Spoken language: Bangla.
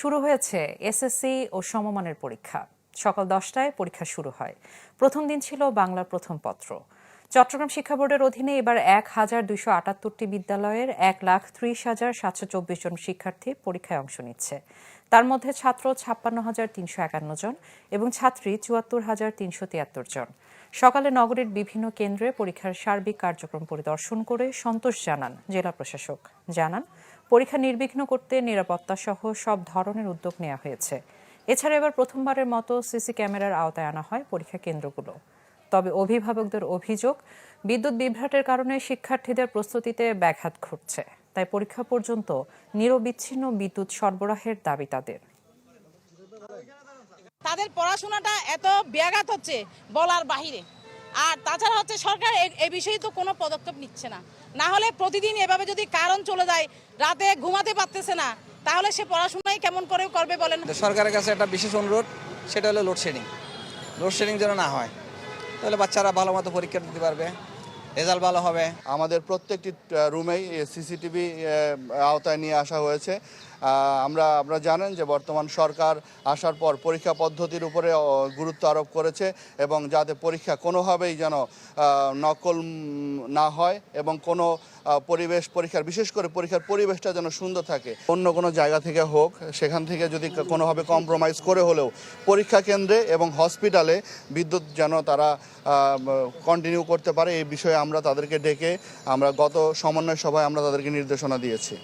শুরু হয়েছে এসএসসি ও সমমানের পরীক্ষা। সকাল 10টায় পরীক্ষা শুরু হয়। প্রথম দিন ছিল বাংলার প্রথম পত্র। চট্টগ্রাম শিক্ষা বোর্ডের অধীনে এবার ১,২৭৮টি বিদ্যালয়ের ১,৩০,৭২৪ জন শিক্ষার্থী পরীক্ষায় অংশ নিচ্ছে। তার মধ্যে ছাত্র ৫৬,৩৫১ জন এবং ছাত্রী ৭৪,৩৭৩ জন। সকালে নগরীর বিভিন্ন কেন্দ্রে পরীক্ষার সার্বিক কার্যক্রম পরিদর্শন করে সন্তোষ জানান জেলা প্রশাসক। জানান, পরীক্ষা নির্বিঘ্ন করতে নিরাপত্তা সহ সব ধরনের উদ্যোগ নেওয়া হয়েছে। এছাড়া এবার প্রথমবারের মতো সিসি ক্যামেরার আওতায় আনা হয় পরীক্ষা কেন্দ্রগুলো। তবে অভিভাবকদের অভিযোগ, বিদ্যুৎ বিভ্রাটের কারণে শিক্ষার্থীদের প্রস্তুতিতে ব্যাঘাত ঘটছে। তাই পরীক্ষা পর্যন্ত নিরবিচ্ছিন্ন বিদ্যুৎ সরবরাহের দাবি তাদের। তাদের পড়াশোনাটা এত ব্যাঘাত হচ্ছে বলার বাহিরে। আর তাছাড়া হচ্ছে সরকার এই বিষয়ে তো কোনো পদক্ষেপ নিচ্ছে না। না হলে প্রতিদিন এভাবে যদি কারণ চলে যায়, রাতে ঘুমাতে পারতেছে না, তাহলে সে পড়াশোনাই কেমন করে করবে বলেন। সরকারের কাছে একটা বিশেষ অনুরোধ, সেটা হলো লোডশেডিং যেন না হয়, তাহলে বাচ্চারা ভালো মতো পরীক্ষা দিতে পারবে, রেজাল্ট ভালো হবে। আমাদের প্রত্যেকটি রুমেই সিসিটিভি আওতায় নিয়ে আসা হয়েছে। আমরা জানেন যে বর্তমান সরকার আসার পর পরীক্ষা পদ্ধতির উপরে গুরুত্ব আরোপ করেছে এবং যাতে পরীক্ষা কোনোভাবেই যেন নকল না হয় এবং কোনো পরীক্ষার বিশেষ করে পরীক্ষার পরিবেশটা যেন সুন্দর থাকে। অন্য কোনো জায়গা থেকে হোক, সেখান থেকে যদি কোনোভাবে কম্প্রোমাইজ করে হলেও পরীক্ষা কেন্দ্রে এবং হসপিটালে বিদ্যুৎ যেন তারা কন্টিনিউ করতে পারে, এই বিষয়ে আমরা তাদেরকে ডেকে আমরা গত সমন্বয় সভায় আমরা তাদেরকে নির্দেশনা দিয়েছি।